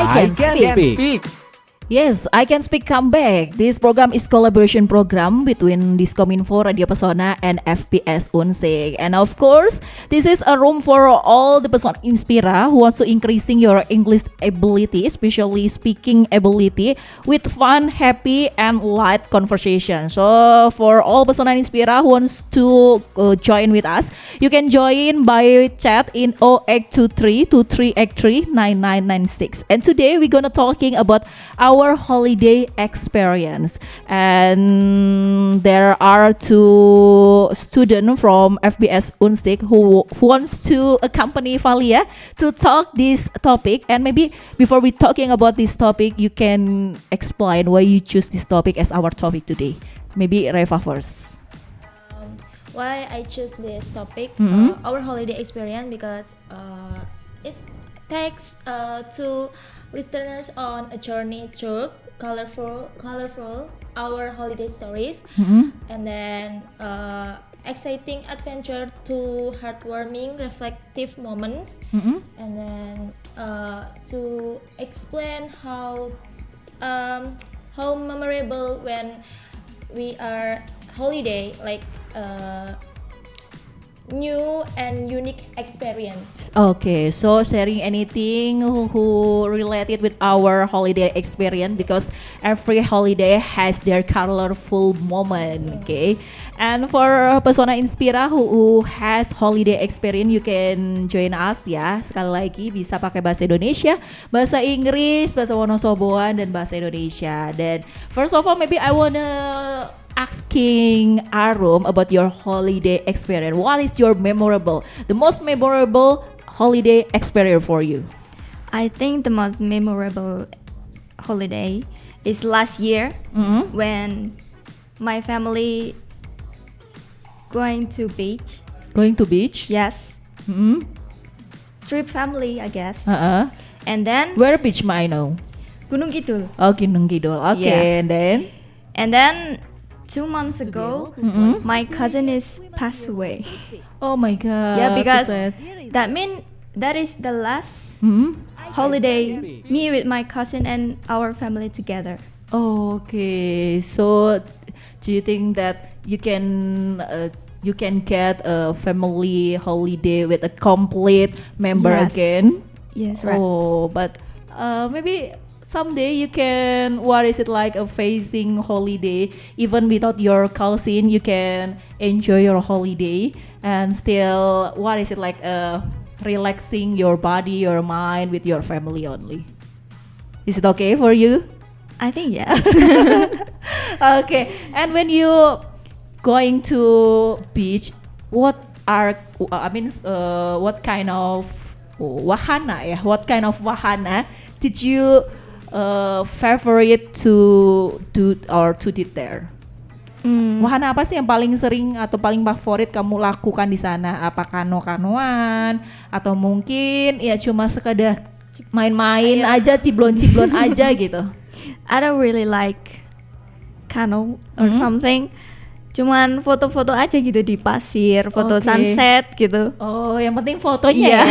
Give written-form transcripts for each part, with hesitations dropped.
I can speak. Yes, I Can Speak Comeback. This program is collaboration program between Diskominfo, Radio Pesona, and FPS Unsik. And of course, this is a room for all the Pesona Inspira who wants to increasing your English ability, especially speaking ability, with fun, happy, and light conversation. So for all Pesona Inspira who wants to join with us, you can join by chat in 0823 2383 9996. And today we're gonna talking about our holiday experience, and there are two students from FBS Unsik who wants to accompany Valia to talk this topic. And maybe before we talking about this topic, you can explain why you choose this topic as our topic today. Maybe Reva first. Why I choose this topic, our holiday experience, because it takes two listeners on a journey through colorful our holiday stories, and then exciting adventure to heartwarming reflective moments, and then to explain how memorable when we are holiday, like new and unique experience. Okay, so sharing anything who related with our holiday experience, because every holiday has their colorful moment. Okay, and for Pesona Inspira who has holiday experience, you can join us ya. Sekali lagi bisa pakai bahasa Indonesia, bahasa Inggris, bahasa Wonosoboan, dan bahasa Indonesia. Dan first of all, maybe I wanna asking Arum about your holiday experience. What is your the most memorable holiday experience for you? I think the most memorable holiday is last year when my family going to beach. Going to beach? Yes. Trip family, I guess. And then Where beach, I know? Gunung Kidul. Oh, Gunung Kidul. Okay, Yeah. and then 2 months ago, my cousin is passed away. oh my god. Yeah, because so sad. that is the last holiday me with my cousin and our family together. Oh, okay. So do you think that you can get a family holiday with a complete member Yes. again? Yes, right. Oh, but maybe someday you can, what is it like, a phasing holiday even without your cousin, you can enjoy your holiday and still, what is it like, relaxing your body, your mind with your family only. Is it okay for you? I think yes. Okay, and when you going to beach, what kind of wahana did you favorite to do or to did there? Wahana apa sih yang paling sering atau paling favorit kamu lakukan di sana? Apa kanoan atau mungkin ya cuma sekedar main-main aja, ciblon-ciblon aja gitu? I don't really like canoe or something. Cuman foto-foto aja gitu di pasir, foto Okay. sunset gitu. Oh, yang penting fotonya Iya. ya.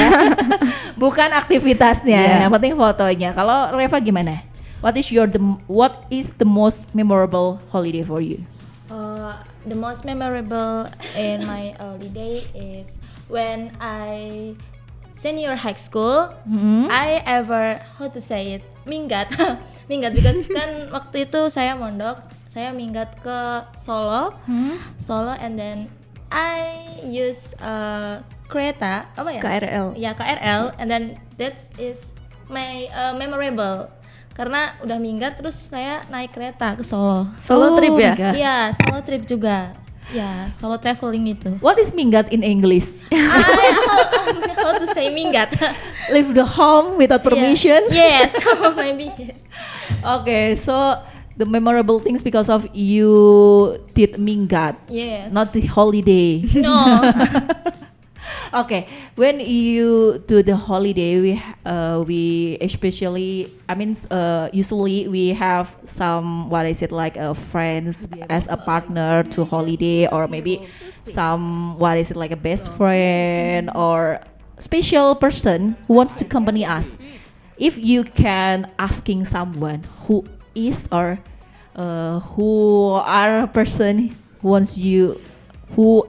Bukan aktivitasnya, Iya. yang penting fotonya. Kalau Reva gimana? What is the most memorable holiday for you? The most memorable in my holiday is when I senior high school. I ever, how to say it, minggat because kan waktu itu saya mondok, saya minggat ke Solo, and then I use kereta apa ya? KRL. Ya KRL, and then that is my memorable karena udah minggat terus saya naik kereta ke Solo. Solo trip ya? my God. Iya, solo trip juga. Ya, solo traveling itu. What is minggat in English? How to say minggat? Leave the home without permission? Yes, maybe yes. Okay, so the memorable things because of you did minggat, Yes. not the holiday. No. Okay, when you do the holiday, we especially, usually we have some, what is it like, friends as a partner to holiday, or maybe some, what is it like, a best friend or special person who wants to accompany us. if you can asking someone who is or who are a person who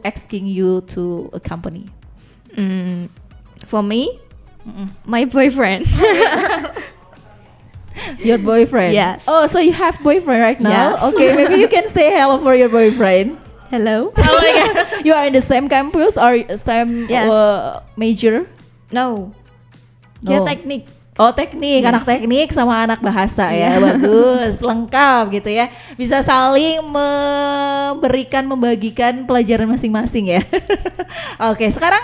asking you to accompany. For me, my boyfriend. Your boyfriend? Yes. Oh, so you have boyfriend right now? Yes. Okay, maybe you can say hello for your boyfriend. Hello. Oh my god. You are in the same campus or same Yes. major? No. No. Dia teknik. Oh teknik, anak teknik sama anak bahasa ya, bagus, lengkap gitu ya. Bisa saling membagikan pelajaran masing-masing ya. Oke, sekarang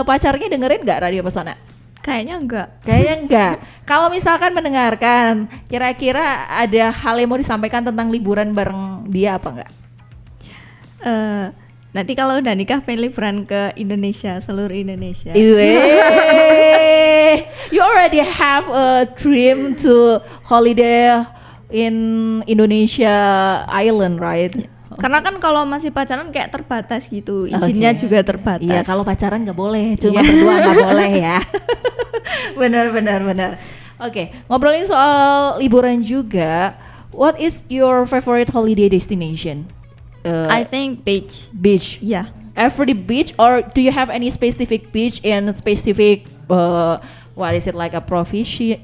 pacarnya dengerin nggak Radio Pesona? Kayaknya enggak. Kayaknya enggak. Kalau misalkan mendengarkan, kira-kira ada hal yang mau disampaikan tentang liburan bareng dia apa enggak? Nanti kalau udah nikah pengen liburan ke Indonesia, seluruh Indonesia. You already have a dream to holiday in Indonesia island, right? Karena kan kalau masih pacaran kayak terbatas gitu, izinnya Oke. juga terbatas. Iya, kalau pacaran nggak boleh, cuma berdua nggak boleh ya. Benar. Oke, ngobrolin soal liburan juga. What is your favorite holiday destination? I think beach. Beach. Yeah. Every beach, or do you have any specific beach in specific what is it, like a provinsi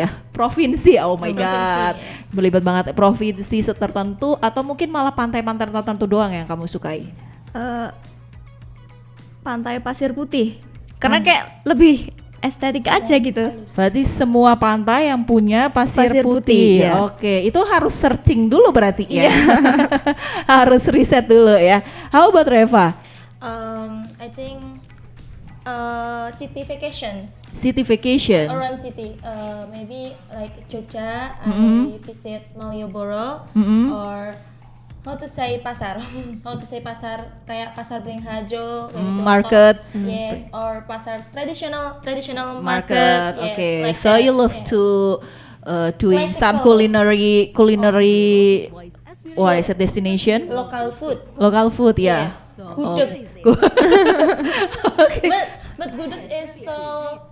ya? Provinsi. Oh my god. Belibet banget. Provinsi tertentu atau mungkin malah pantai-pantai tertentu doang yang kamu sukai? Pantai Pasir Putih. Karena kayak lebih estetik aja gitu. Berarti semua pantai yang punya pasir, Pasir putih. putih, ya. Oke, itu harus searching dulu berarti ya. Harus riset dulu ya. How about Reva? I think city vacations City vacation. around city. Maybe like Jogja. I visit Malioboro or how to say pasar. Kayak pasar Beringharjo. kayak gitu. Market. Yes, or pasar traditional market. Market. Yes, Okay. like So that, you love yeah. to doing some Classical. culinary what is it, destination? Local food. Local food ya. Yes. Gudeg. Okay. But gudeg is so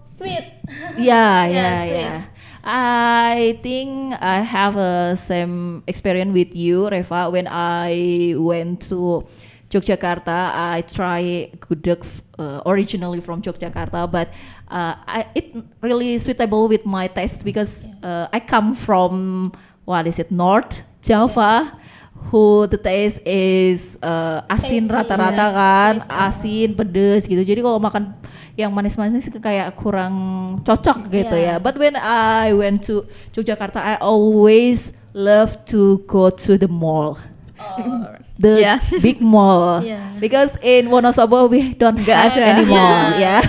sweet. Yeah, Yeah, yeah. I think I have a same experience with you, Reva. When I went to Yogyakarta, I try gudeg originally from Yogyakarta, but it really suitable with my taste because I come from what is it, North Java. Who the taste is asin Spicy, rata-rata kan, asin, pedes gitu. Jadi kalau makan yang manis-manis kayak kurang cocok gitu ya. Yeah. But when I went to Yogyakarta, I always love to go to the mall. The Yeah. big mall. Yeah. Because in Wonosobo we don't have ada. any mall ya. Yeah.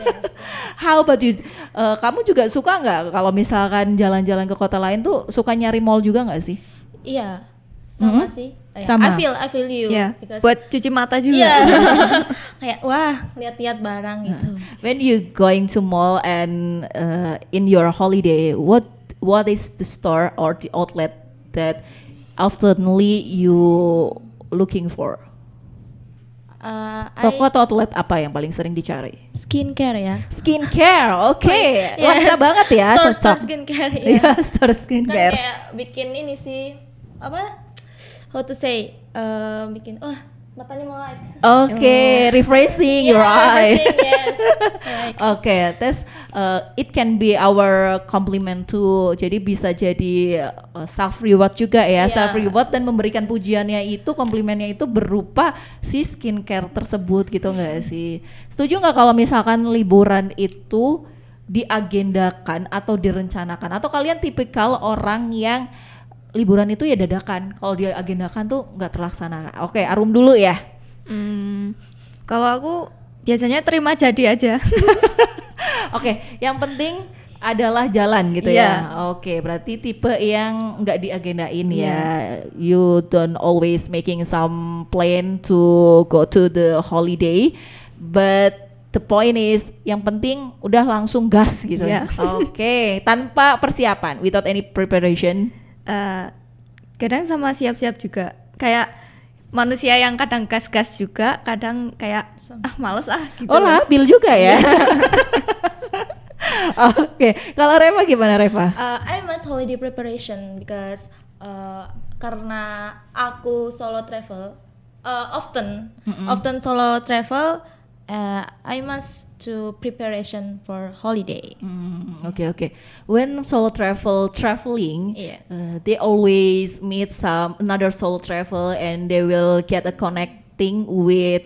Yes. How about you? Kamu juga suka nggak kalau misalkan jalan-jalan ke kota lain tuh suka nyari mall juga nggak sih? Iya, sama sih. Sama. I feel you. Ya. Because Buat cuci mata juga. iya. Kayak wah, lihat-lihat barang gitu. When you going to mall and in your holiday, what is the store or the outlet that oftenly you looking for? Toko atau outlet apa yang paling sering dicari? Skincare ya. Skincare, oke. Yes. Wanita banget ya, Store cocok. skincare ya. Iya, store Kan skincare. kayak bikin ini sih apa? How to say? Bikin matanya melek. Oke, refreshing your eye. everything, yes. Like, Oke, that's it can be our compliment too. Jadi bisa jadi self reward juga ya, Yeah. self reward dan memberikan pujiannya itu, komplimennya itu berupa si skincare tersebut gitu nggak sih? Setuju nggak kalau misalkan liburan itu diagendakan atau direncanakan? Atau kalian tipikal orang yang liburan itu ya dadakan, kalau dia agendakan tuh nggak terlaksana? Oke, Arum dulu ya. Kalau aku biasanya terima jadi aja. Oke, yang penting adalah jalan gitu Iya. ya. Oke, berarti tipe yang nggak diagendain ya. You don't always making some plan to go to the holiday, but the point is yang penting udah langsung gas gitu. Iya. Oke, tanpa persiapan, without any preparation. Kadang sama siap-siap juga. Kayak manusia yang kadang gas-gas juga, kadang kayak males gitu. Oh, labil juga ya. Oke, kalau Reva gimana Reva? I must holiday preparation because karena aku solo travel, often solo travel, I must to preparation for holiday. Okay. When solo traveling, Yes. They always meet some another solo travel and they will get a connecting with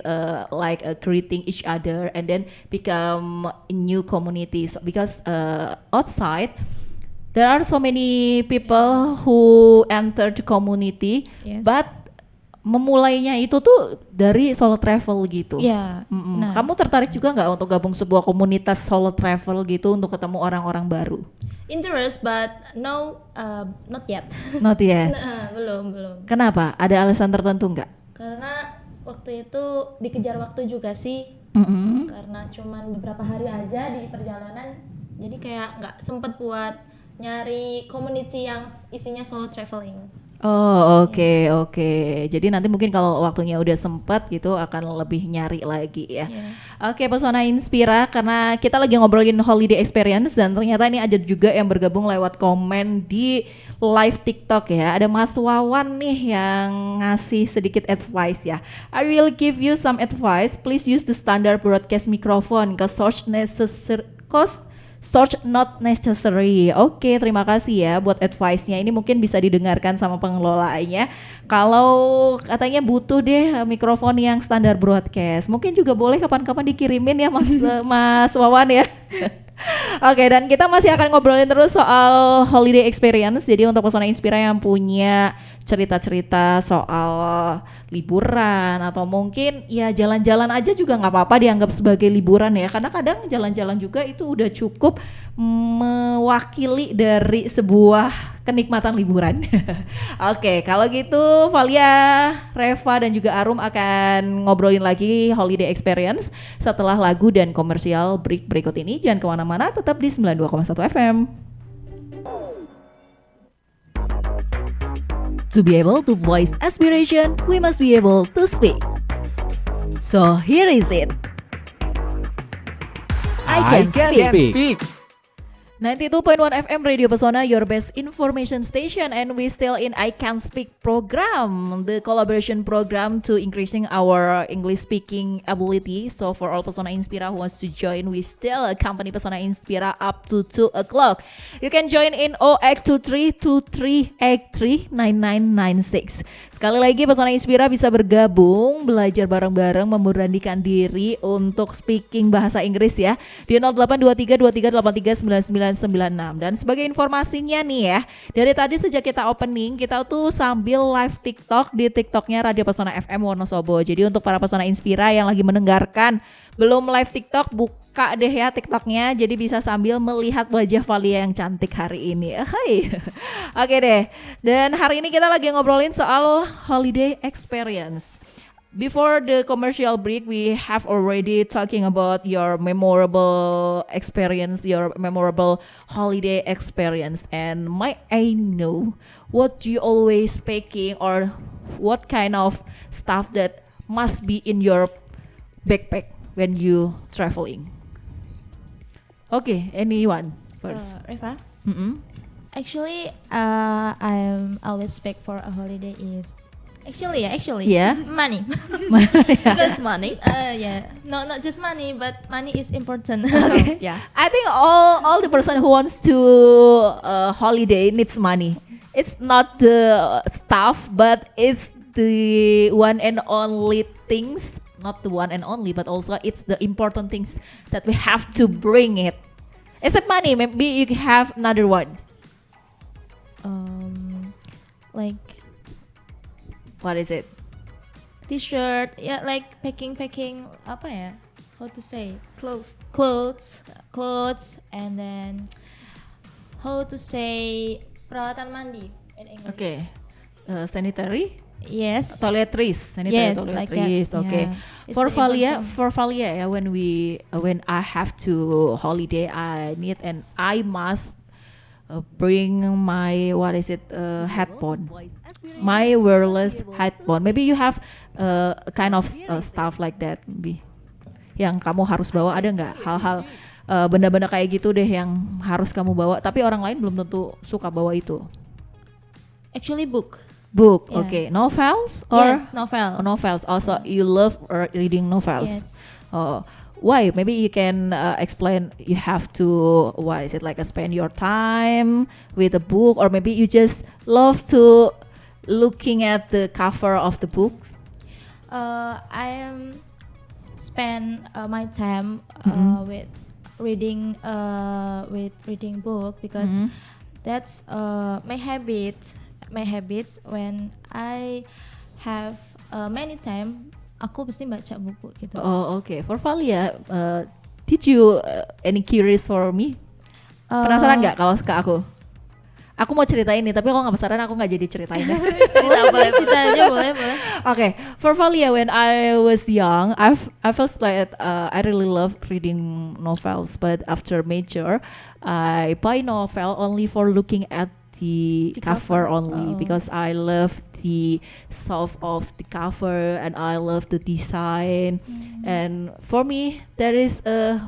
like greeting each other and then become new communities because outside there are so many people who enter the community, Yes. but memulainya itu tuh dari solo travel gitu. Ya. Nah, Kamu tertarik juga nggak untuk gabung sebuah komunitas solo travel gitu untuk ketemu orang-orang baru? interest but no, not yet. Not yet. Nah, belum. Kenapa? Ada alasan tertentu nggak? Karena waktu itu dikejar waktu juga sih. Karena cuman beberapa hari aja di perjalanan, jadi kayak nggak sempet buat nyari community yang isinya solo traveling. Oh oke. Jadi nanti mungkin kalau waktunya udah sempet gitu akan lebih nyari lagi ya. Oke, Pesona Inspira, karena kita lagi ngobrolin holiday experience dan ternyata ini ada juga yang bergabung lewat komen di live TikTok ya. Ada Mas Wawan nih yang ngasih sedikit advice ya. I will give you some advice. Please use the standard broadcast microphone cause search not necessary. Oke, terima kasih ya buat advice-nya. Ini mungkin bisa didengarkan sama pengelolanya. Kalau katanya butuh deh mikrofon yang standar broadcast, mungkin juga boleh kapan-kapan dikirimin ya Mas Wawan ya. Oke, dan kita masih akan ngobrolin terus soal holiday experience. Jadi untuk Pesona Inspira yang punya cerita-cerita soal liburan atau mungkin ya jalan-jalan aja juga nggak apa-apa dianggap sebagai liburan ya. Karena kadang jalan-jalan juga itu udah cukup mewakili dari sebuah kenikmatan liburan. Oke, kalau gitu Valia, Reva dan juga Arum akan ngobrolin lagi holiday experience setelah lagu dan komersial break berikut ini. Jangan kemana-mana, tetap di 92,1 FM. To be able to voice aspiration, we must be able to speak. So here is it. I can speak. 92.1 FM Radio Pesona, your best information station, and we still in I Can Speak program, the collaboration program to increasing our English speaking ability. So for all Pesona Inspira who wants to join, we still accompany Pesona Inspira up to 2 o'clock. You can join in 0x2323839996. Sekali lagi Pesona Inspira bisa bergabung, belajar bareng-bareng, memberanikan diri untuk speaking bahasa Inggris ya di 082323839996. Dan sebagai informasinya nih ya, dari tadi sejak kita opening kita tuh sambil live TikTok di TikToknya Radio Pesona FM Wonosobo. Jadi untuk para Pesona Inspira yang lagi mendengarkan belum live TikTok, buka deh ya TikToknya, jadi bisa sambil melihat wajah Valia yang cantik hari ini. Hai. Oke deh. Dan hari ini kita lagi ngobrolin soal holiday experience. Before the commercial break, we have already talking about your memorable experience, your memorable holiday experience. And might I know what you always packing or what kind of stuff that must be in your backpack when you traveling? Okay, anyone first? Reva? Actually, I'm always pack for a holiday is actually Yeah. money. Because money. No, not just money, but money is important. Yeah. I think all the person who wants to holiday needs money. It's not the stuff, but it's the one and only things. Not the one and only, but also it's the important things that we have to bring it. Except money, maybe you have another one. Like What is it? t-shirt, yeah, like packing apa ya? How to say? Clothes, and then how to say peralatan mandi in English? Okay, sanitary, Yes. toiletries, sanitary Yes, like toiletries. that. Okay. Yeah. It's For the Valia, important. yeah, when I have to holiday, I need and I must bring my headphone, my wireless headphone. Maybe you have kind of stuff like that, maybe yang kamu harus bawa. Ada nggak hal-hal benda-benda kayak gitu deh yang harus kamu bawa, tapi orang lain belum tentu suka bawa itu. Actually book. Book, Yeah. okay. Novels or Yes, novel. novels. Also, you love reading novels. Yes. Oh, why? Maybe you can explain. You have to, what is it like? Spend your time with a book, or maybe you just love to looking at the cover of the books. I am spend my time with reading book because that's my habits when I have many time aku pasti baca buku gitu. Oh, okay. For Valia, did you any curious for me? Penasaran nggak kalau ke aku? Aku mau ceritain nih, tapi kalau nggak penasaran aku nggak jadi ceritain. Cerita aja boleh. Okay, for Valia, when I was young, I felt like I really love reading novels, but after major, I buy novel only for looking at the cover only because I love the soft of the cover and I love the design. And for me, there is a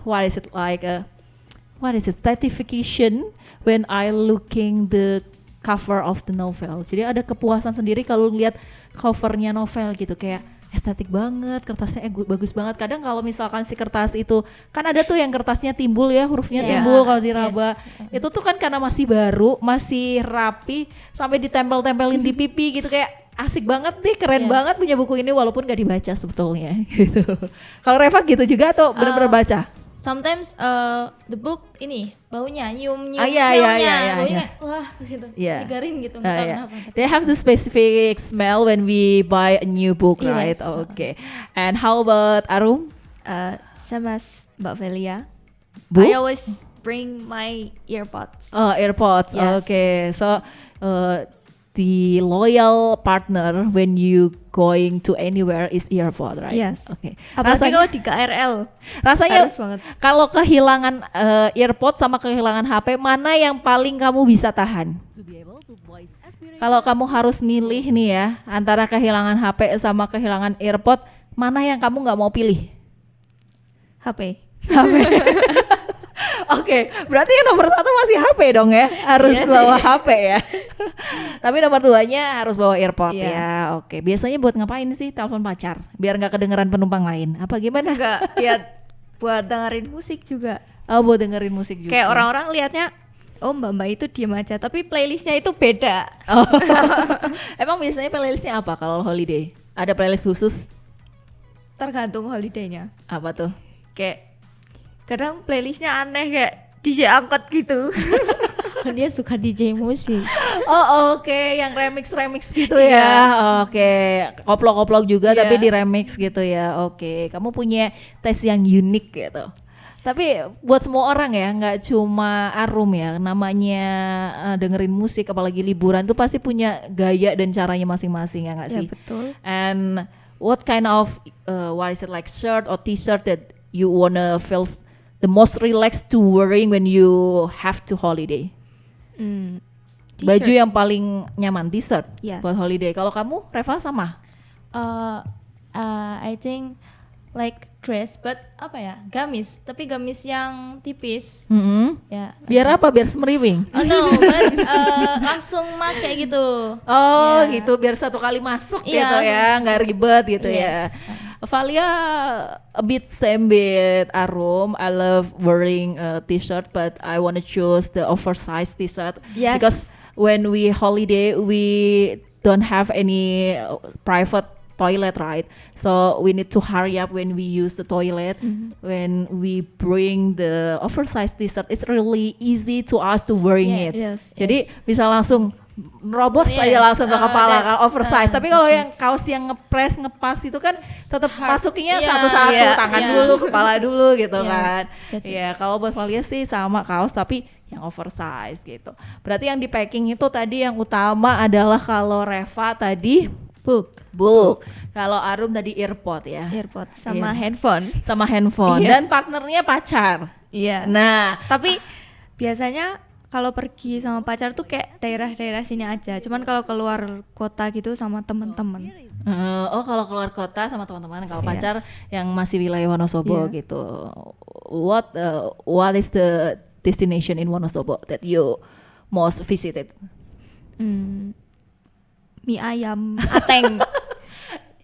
satisfaction when I looking the cover of the novel. Jadi ada kepuasan sendiri kalau lihat covernya novel gitu, kayak estetik banget, kertasnya bagus banget. Kadang kalau misalkan si kertas itu kan ada tuh yang kertasnya timbul ya, hurufnya timbul kalau diraba. Yes. Itu tuh kan karena masih baru, masih rapi, sampai ditempel-tempelin di pipi gitu, kayak asik banget deh, keren banget punya buku ini walaupun gak dibaca sebetulnya gitu. Kalau Reva gitu juga atau benar-benar baca? Sometimes the book ini baunya nyium Iya, smellnya, iya. baunya wah gitu, Yeah. digarin gitu, nggak tahu Yeah. kenapa. They have the specific smell when we buy a new book, right? Yes. Okay. And how about Arum? Sama Mbak Velia. Book? I always bring my earpods. Oh, AirPods. Yes. Okay. So, the loyal partner when you going to anywhere is earpod, right? Yes. Okay. Apalagi kalau di KRL. Rasanya Harus banget. kalau kehilangan earpod sama kehilangan HP, mana yang paling kamu bisa tahan? Kalau kamu harus milih nih ya, antara kehilangan HP sama kehilangan earpod, mana yang kamu nggak mau pilih? HP. Oke, berarti yang nomor 1 masih HP dong ya, harus Iya bawa sih. HP ya. Tapi nomor 2-nya harus bawa AirPod Iya. ya. Oke, biasanya buat ngapain sih telepon pacar? Biar nggak kedengeran penumpang lain. Apa gimana? Enggak, ya buat dengerin musik juga. Oh, buat dengerin musik juga. Kayak orang-orang liatnya, oh mbak-mbak itu diem aja, tapi playlistnya itu beda. Oh. Emang biasanya playlistnya apa kalau holiday? Ada playlist khusus? Tergantung holidaynya. Apa tuh? Kayak kadang playlistnya aneh kayak DJ angkot gitu. Dia suka DJ musik. Oh, oke, yang remix gitu ya. Oke, koplok-koplok juga Iya. tapi di remix gitu ya. Oke, kamu punya tes yang unik gitu. Tapi buat semua orang ya, nggak cuma Arum ya, namanya dengerin musik apalagi liburan tuh pasti punya gaya dan caranya masing-masing ya nggak Ya sih? betul. And what kind of what is it like shirt or t-shirt that you wanna feel the most relaxed to wearing when you have to holiday? Baju T-shirt. yang paling nyaman t-shirt Yes. buat holiday. Kalau kamu Reva sama? I think like dress, but apa ya, gamis, tapi gamis yang tipis ya. Biar apa? Biar semeriwing. Oh no, but langsung make gitu. Oh Yeah. gitu, biar satu kali masuk Iya, gitu ya, nggak ribet gitu Yes. ya. Valia a bit same with Arum. I love wearing a t-shirt, but I wanna choose the oversized t-shirt Yes. because when we holiday we don't have any private toilet, right? So we need to hurry up when we use the toilet. When we bring the oversized t-shirt, it's really easy to us to wearing it. Yes, Jadi yes. bisa langsung nerobos Yes, aja langsung ke kepala, that's- kalau oversize. Tapi kalau that's yang kaos yang ngepres ngepas itu kan tetap Hard. masukinnya Iya, satu-satu, iya, tangan iya. dulu, kepala dulu gitu Iya, kan. that's it. Ya kalau buat Valia sih sama kaos tapi yang oversize gitu. Berarti yang di packing itu tadi yang utama adalah kalau Reva tadi book. Kalau Arum tadi earpod ya. Earpod sama Iya. handphone. Sama handphone Iya. dan partnernya pacar. Iya. Nah, Tapi biasanya kalau pergi sama pacar tuh kayak daerah-daerah sini aja. Cuman kalau keluar kota gitu sama temen-temen. Kalau keluar kota sama teman-teman, kalau Iya. pacar yang masih wilayah Wonosobo Iya. gitu. What is the destination in Wonosobo that you most visited? Mie ayam, ateng.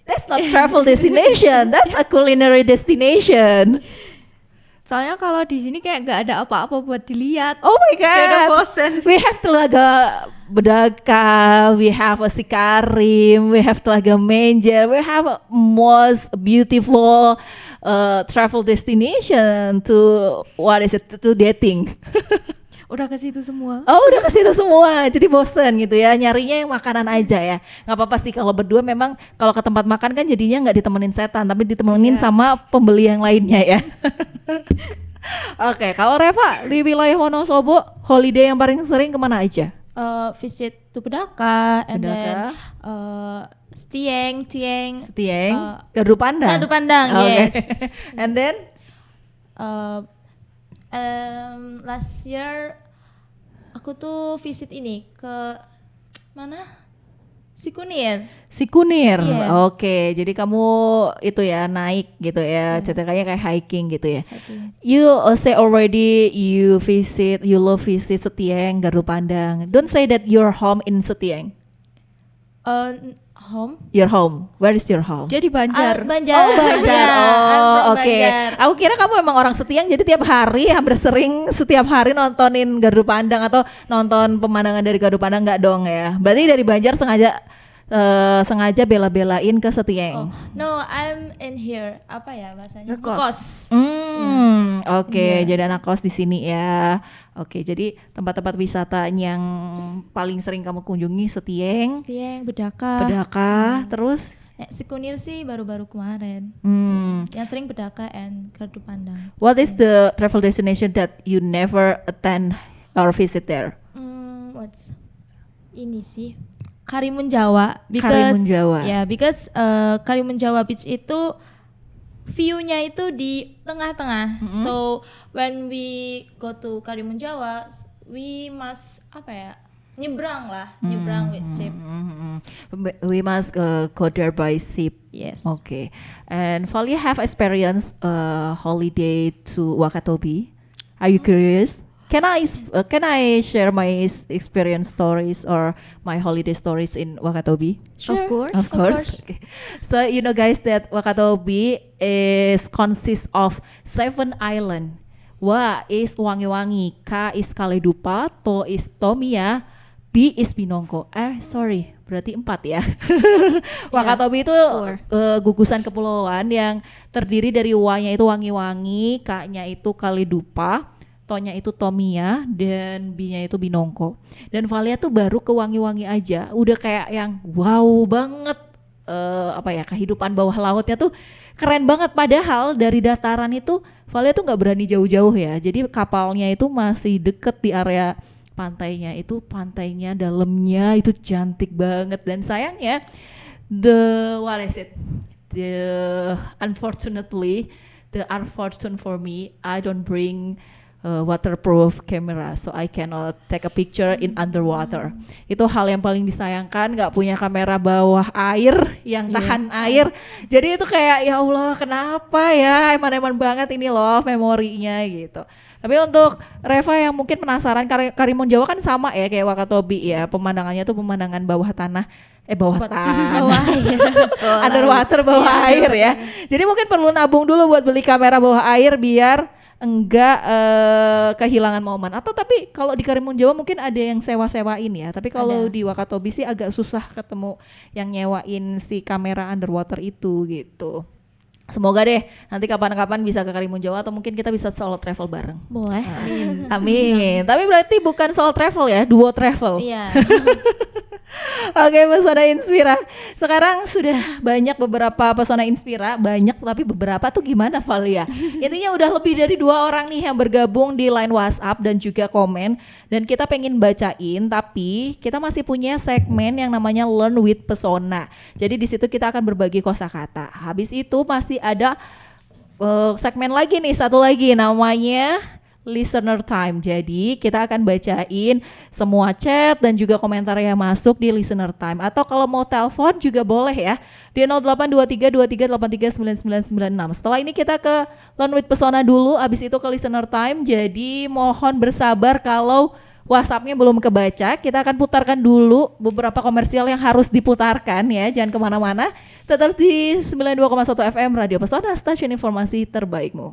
That's not travel destination, that's a culinary destination. Soalnya kalau di sini kayak nggak ada apa-apa buat dilihat. Oh my Kayak udah god. bosen. We have Telaga Bedaka, we have a Sikarim, we have Telaga Menjer, we have a most beautiful travel destination to to dating. Udah ke situ semua. Oh udah ke situ semua, jadi bosen gitu ya, nyarinya yang makanan aja ya. Nggak apa-apa sih kalau berdua, memang kalau ke tempat makan kan jadinya nggak ditemenin setan, tapi ditemenin Iya. sama pembeli yang lainnya ya. Oke, kalau Reva di wilayah Wonosobo, holiday yang paling sering kemana aja? Visit to Bedaka and Bedaka. then Tieng, Setieng, Uh, Gardu Pandang. Gardu Pandang, Oke. yes. And then Last year aku tuh visit ini ke mana? Sikunir. Sikunir. Iya. Oke, jadi kamu itu ya naik gitu ya, ceritanya kayak hiking gitu ya. Hiking. You say already you love visit Setieng, Gardu Pandang. Don't say that your home in Setieng. Home? Your home. Where is your home? Dia di Banjar. Banjar. Oh Banjar. Ya, I'm Oh from oke. Banjar. Aku kira kamu emang orang Setiang, jadi hampir sering setiap hari nontonin Gardu Pandang atau nonton pemandangan dari Gardu Pandang, nggak dong ya? Berarti dari Banjar sengaja bela-belain ke Setieng. Oh, no, I'm in here. Apa ya bahasanya? Ngekos. Oke, jadi anak kos di sini ya. Oke, jadi tempat-tempat wisata yang paling sering kamu kunjungi Setieng, Tieng, Bedaka. Bedaka, terus Sikunir sih baru-baru kemarin. Yang sering Bedaka and Gardu Pandang. what is the travel destination that you never attend or visit there? What's ini sih? Karimun Jawa. Karimun Jawa. Ya, because Karimun Jawa Beach itu view-nya itu di tengah-tengah. So when we go to Karimun Jawa, we must nyebrang with ship. We must go there by ship. Yes. Okay. And Valia have experience holiday to Wakatobi. Are you curious? Can I share my experience stories or my holiday stories in Wakatobi? Of course. Of course. Okay. So you know guys that Wakatobi consists of 7 island. Wa is Wangi-Wangi, Ka is Kaledupa, To is Tomia, B is Binongko. Sorry, berarti 4 ya. Wakatobi itu gugusan kepulauan yang terdiri dari Wa-nya itu Wangi-Wangi, Ka-nya itu Kaledupa, To-nya itu Tomia, dan B-nya itu Binongko. Dan Valia tuh baru ke Wangi-Wangi aja, udah kayak yang wow banget. Kehidupan bawah lautnya tuh keren banget. Padahal dari dataran itu Valia tuh nggak berani jauh-jauh ya. Jadi kapalnya itu masih deket di area pantainya. Itu pantainya dalamnya itu cantik banget. Dan sayangnya unfortunately the unfortunate for me, I don't bring waterproof camera, so I cannot take a picture in underwater. Itu hal yang paling disayangkan, nggak punya kamera bawah air yang tahan air. Jadi itu kayak ya Allah, kenapa ya, eman-eman banget ini loh memorinya gitu. Tapi untuk Reva yang mungkin penasaran, Karimun Jawa kan sama ya kayak Wakatobi ya, pemandangannya tuh pemandangan bawah tanah, bawah air, underwater bawah air ya. Jadi mungkin perlu nabung dulu buat beli kamera bawah air biar enggak kehilangan momen. Atau tapi kalau di Karimun Jawa mungkin ada yang sewa-sewain ya. Tapi kalau di Wakatobi sih agak susah ketemu yang nyewain si kamera underwater itu gitu. Semoga deh nanti kapan-kapan bisa ke Karimun Jawa atau mungkin kita bisa solo travel bareng. Boleh. Amin. Tapi berarti bukan solo travel ya, duo travel. Iya. Oke, Pesona Inspira. Sekarang sudah banyak beberapa Pesona Inspira, banyak tapi beberapa tuh gimana Valia? Intinya udah lebih dari 2 orang nih yang bergabung di line WhatsApp dan juga komen, dan kita pengen bacain, tapi kita masih punya segmen yang namanya Learn with Pesona. Jadi di situ kita akan berbagi kosakata. Habis itu masih ada segmen lagi nih, satu lagi namanya listener time. Jadi kita akan bacain semua chat dan juga komentar yang masuk di listener time. Atau kalau mau telepon juga boleh ya di 082323839996. Setelah ini kita ke Learn with Pesona dulu, abis itu ke listener time. Jadi mohon bersabar kalau WhatsApp-nya belum kebaca. Kita akan putarkan dulu beberapa komersial yang harus diputarkan ya. Jangan kemana-mana. Tetap di 92,1 FM Radio Pesona, stasiun informasi terbaikmu.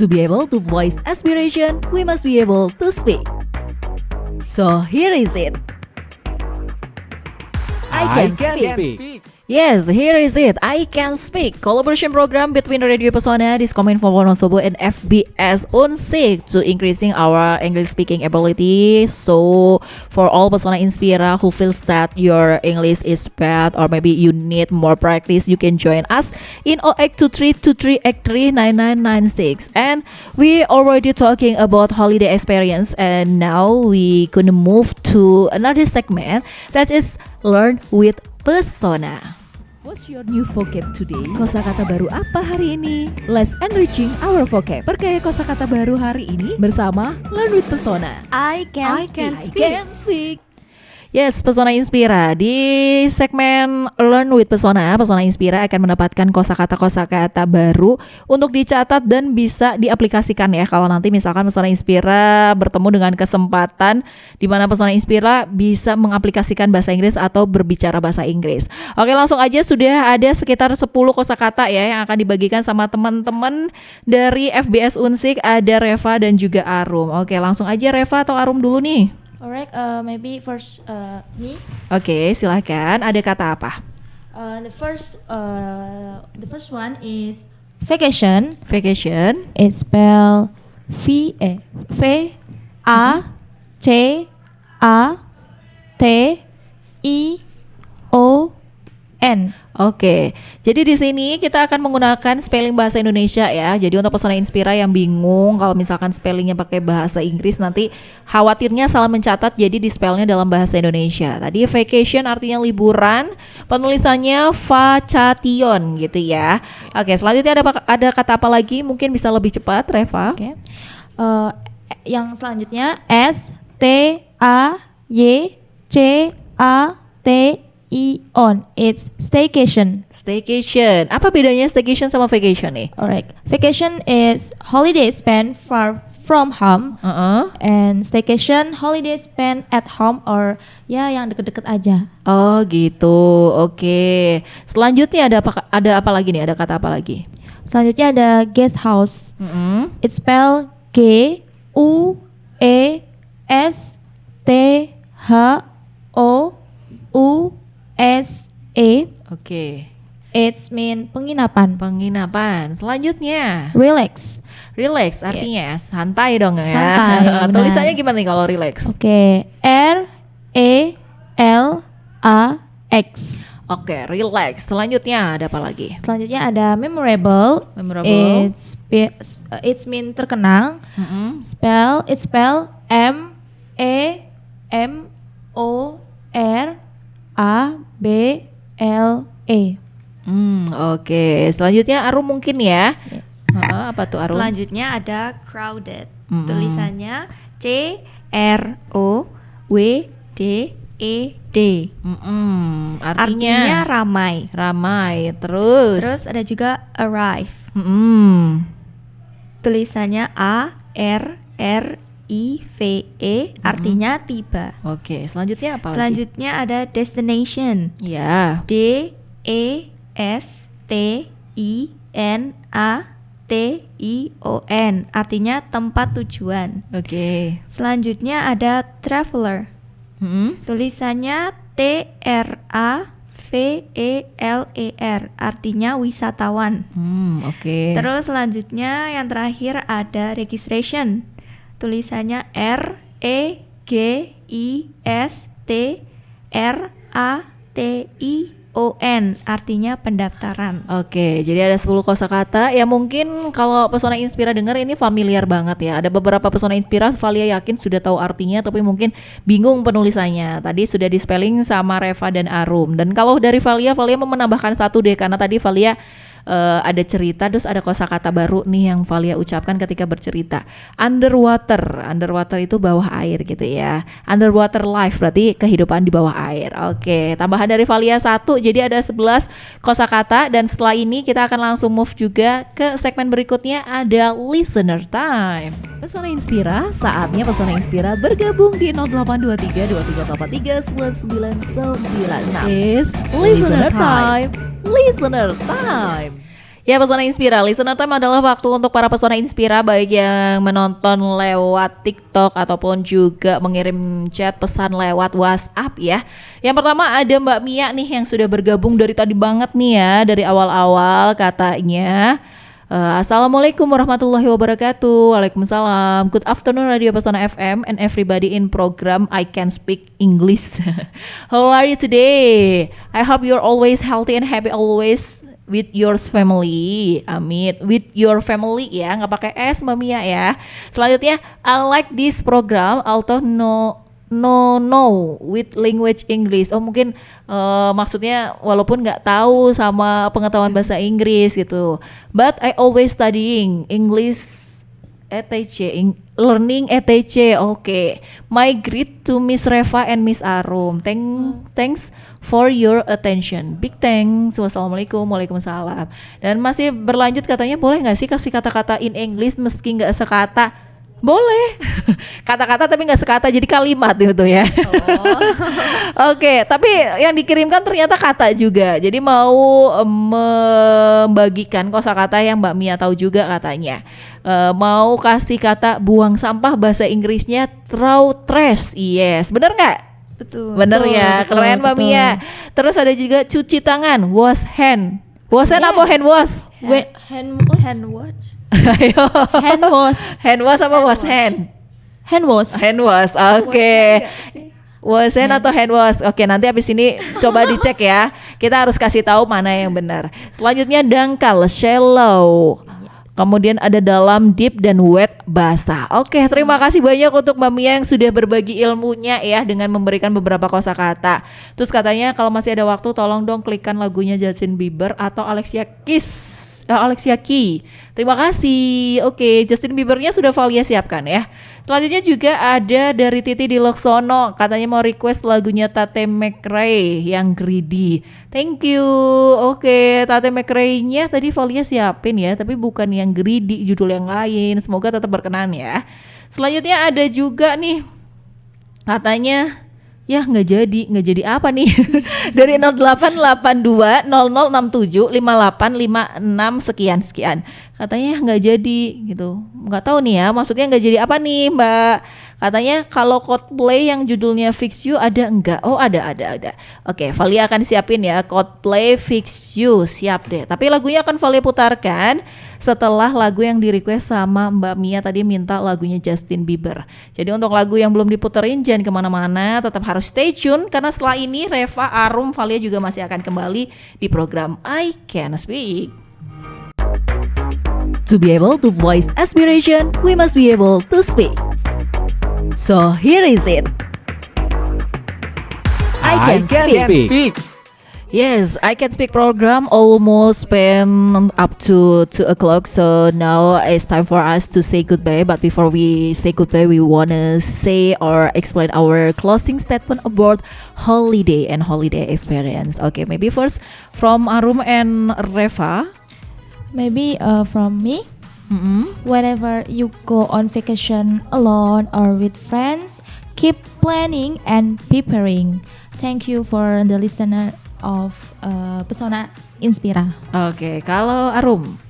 To be able to voice aspiration, we must be able to speak. So here is it. I can speak. Yes, here is it. I Can Speak, collaboration program between Radio Pesona, Diskominfo Wonosobo, and FBS Unsik to increasing our English speaking ability. So for all Pesona Inspira who feels that your English is bad or maybe you need more practice, you can join us in 082323839996. And we already talking about holiday experience, and now we gonna move to another segment that is Learn with Pesona. What's your new vocab today? Kosakata baru apa hari ini? Let's enriching our vocab. Perkaya kosakata baru hari ini bersama Learn with Pesona. I can speak. Yes, Pesona Inspira. Di segmen Learn with Pesona, Pesona Inspira akan mendapatkan kosakata-kosakata baru untuk dicatat dan bisa diaplikasikan ya. Kalau nanti misalkan Pesona Inspira bertemu dengan kesempatan di mana Pesona Inspira bisa mengaplikasikan bahasa Inggris atau berbicara bahasa Inggris. Oke, langsung aja, sudah ada sekitar 10 kosakata ya yang akan dibagikan sama teman-teman dari FBS Unsik. Ada Reva dan juga Arum. Oke, langsung aja Reva atau Arum dulu nih. Alright, maybe first me. Oke, silahkan. Ada kata apa? The first one is vacation. Vacation. It's spelled V-A-C-A-T-I-O-N. Oke, jadi di sini kita akan menggunakan spelling bahasa Indonesia ya. Jadi untuk Pesona Inspira yang bingung kalau misalkan spellingnya pakai bahasa Inggris, nanti khawatirnya salah mencatat, jadi di spellnya dalam bahasa Indonesia. Tadi vacation artinya liburan, penulisannya vacation gitu ya. Oke, selanjutnya ada kata apa lagi? Mungkin bisa lebih cepat, Reva. Oke. Yang selanjutnya S-T-A-Y-C-A-T-I-O-N. It's staycation. Staycation. Apa bedanya staycation sama vacation nih? Alright. Vacation is holiday spent far from home. And staycation holiday spent at home or ya yang deket-deket aja. Oh gitu. Oke. Selanjutnya ada apa lagi nih? Ada kata apa lagi? Selanjutnya ada guest house. It's spelled G-U-E-S-T-H-O-U-S-E. Oke. It's mean penginapan. Penginapan. Selanjutnya Relax. relax artinya santai dong ya. Santai, benar. Tulisannya gimana nih kalau relax? Oke, R-E-L-A-X. Oke, relax. Selanjutnya ada apa lagi? Selanjutnya ada memorable. Memorable. It's mean terkenang. It's spell M-E-M-O-R-A-B-L-E. Oke. Selanjutnya Arum mungkin ya. Yes. Apa tuh Arum? Selanjutnya ada crowded. Tulisannya C-R-O-W-D-E-D. Artinya ramai. Ramai. Terus ada juga arrive. Tulisannya A-R-R-I-V-E. Artinya tiba. Oke, selanjutnya apa lagi? Selanjutnya ada destination. Ya. D-E-S-T-I-N-A-T-I-O-N. Artinya tempat tujuan. Oke. Selanjutnya ada traveler. Tulisannya T-R-A-V-E-L-E-R. Artinya wisatawan. Oke. Terus selanjutnya yang terakhir ada registration. Tulisannya R-E-G-I-S-T-R-A-T-I-O-N. Artinya pendaftaran. Oke, jadi ada 10 kosakata yang mungkin kalau Pesona Inspira dengar ini familiar banget ya. Ada beberapa Pesona Inspira Valia yakin sudah tahu artinya tapi mungkin bingung penulisannya. Tadi sudah di spelling sama Reva dan Arum. Dan kalau dari Valia mau menambahkan satu deh, karena tadi Valia ada cerita, terus ada kosakata baru nih yang Valia ucapkan ketika bercerita. Underwater itu bawah air gitu ya. Underwater life berarti kehidupan di bawah air. Oke, tambahan dari Valia 1, jadi ada 11 kosakata. Dan setelah ini kita akan langsung move juga ke segmen berikutnya, ada listener time. Pesona Inspira, saatnya Pesona Inspira bergabung di 0823-2383-9996 is listener time. Listener time. Ya, Pesona Inspira, listener time adalah waktu untuk para pesona Inspira baik yang menonton lewat TikTok ataupun juga mengirim chat pesan lewat WhatsApp ya. Yang pertama ada Mbak Mia nih yang sudah bergabung dari tadi banget nih ya, dari awal-awal katanya. Assalamualaikum warahmatullahi wabarakatuh. Waalaikumsalam. Good afternoon Radio Pesona FM and everybody in program I Can Speak English. How are you today? I hope you're always healthy and happy always with your family. Amin. With your family ya, nggak pakai S Mbak Mia ya. Selanjutnya, I like this program although no with language English. Oh mungkin maksudnya walaupun nggak tahu sama pengetahuan bahasa Inggris gitu. But I always studying English ETC, learning ETC. Oke. My greet to Miss Reva and Miss Arum. Thanks for your attention. Big thanks. Wassalamualaikum. Waalaikumsalam. Dan masih berlanjut katanya, boleh nggak sih kasih kata-kata in English meski nggak sekata? Boleh. Kata-kata tapi nggak sekata, jadi kalimat gitu ya. Oke, tapi yang dikirimkan ternyata kata juga. Jadi mau membagikan kosakata yang Mbak Mia tahu juga katanya. Mau kasih kata buang sampah bahasa Inggrisnya throw trash. Yes, bener nggak? Betul. Bener ya, keren Mbak Mia. Terus ada juga cuci tangan, wash hand. Wash hand apa hand wash? Hand wash. Ayo. Hand wash. Hand wash apa wash hand? Hand wash. Hand wash. Oke. Wash hand atau hand wash? Oke, nanti habis ini coba dicek ya. Kita harus kasih tahu mana yang benar. Selanjutnya dangkal, shallow. Kemudian ada dalam, deep, dan wet, basah. Oke, terima kasih banyak untuk Mbak Mia yang sudah berbagi ilmunya ya dengan memberikan beberapa kosakata. Terus katanya kalau masih ada waktu tolong dong klikkan lagunya Justin Bieber atau Alexia Key. Terima kasih. Oke, Justin Biebernya sudah Valia siapkan ya. Selanjutnya juga ada dari Titi di Loksono, katanya mau request lagunya Tate McRae yang Greedy. Thank you. Oke, Tate McRae-nya tadi Valia siapin ya, tapi bukan yang Greedy, judul yang lain. Semoga tetap berkenan ya. Selanjutnya ada juga nih, katanya ya nggak jadi apa nih. Dari 0882 0067 5856 sekian. Katanya nggak jadi gitu. Nggak tahu nih ya, maksudnya nggak jadi apa nih Mbak. Katanya kalau Coldplay yang judulnya Fix You ada enggak? Oh ada. Oke, Valia akan siapin ya Coldplay Fix You, siap deh. Tapi lagunya akan Valia putarkan setelah lagu yang di request sama Mbak Mia tadi minta lagunya Justin Bieber. Jadi untuk lagu yang belum diputerin jangan kemana-mana, tetap harus stay tune karena setelah ini Reva, Arum, Valia juga masih akan kembali di program I Can Speak. To be able to voice aspiration, we must be able to speak. So here is it. I can speak. Yes, I Can Speak program almost spent up to 2 o'clock. So now it's time for us to say goodbye. But before we say goodbye, we wanna say or explain our closing statement about holiday and holiday experience. Okay, maybe first from Arum and Reva. Maybe from me. Whenever you go on vacation alone or with friends, keep planning and preparing. Thank you for the listener of Pesona Inspira. Oke, kalau Arum.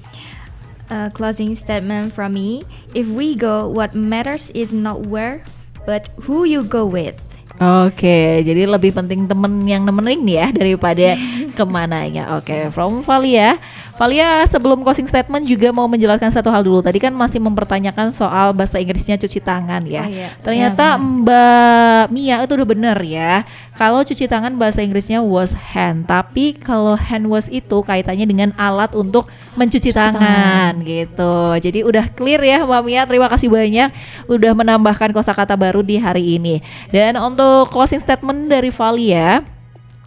Closing statement from me. If we go, what matters is not where, but who you go with. Oke, jadi lebih penting temen yang nemenin ya daripada kemananya. Oke, from Valia. Valia sebelum closing statement juga mau menjelaskan satu hal dulu. Tadi kan masih mempertanyakan soal bahasa Inggrisnya cuci tangan ya. Oh, iya. Ternyata Mbak Mia itu udah bener ya. Kalau cuci tangan bahasa Inggrisnya wash hand. Tapi kalau hand wash itu kaitannya dengan alat untuk mencuci tangan gitu. Jadi udah clear ya Mbak Mia. Terima kasih banyak udah menambahkan kosakata baru di hari ini. Dan untuk closing statement dari Valia,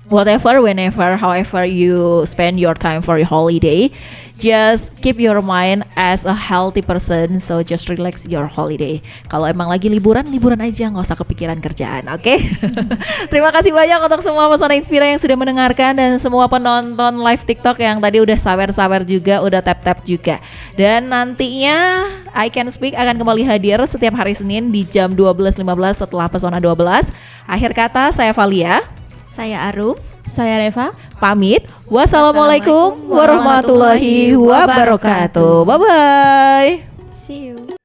whatever, whenever, however you spend your time for your holiday, just keep your mind as a healthy person. So just relax your holiday. Kalau emang lagi liburan, liburan aja, nggak usah kepikiran kerjaan, oke? Terima kasih banyak untuk semua Pesona Inspira yang sudah mendengarkan dan semua penonton live TikTok yang tadi udah sabar-sabar juga, udah tap-tap juga. Dan nantinya I Can Speak akan kembali hadir setiap hari Senin di jam 12.15 setelah Pesona 12. Akhir kata, saya Valia. Saya Arum. Saya Reva. Pamit. Wassalamualaikum warahmatullahi wabarakatuh. Bye bye. See you.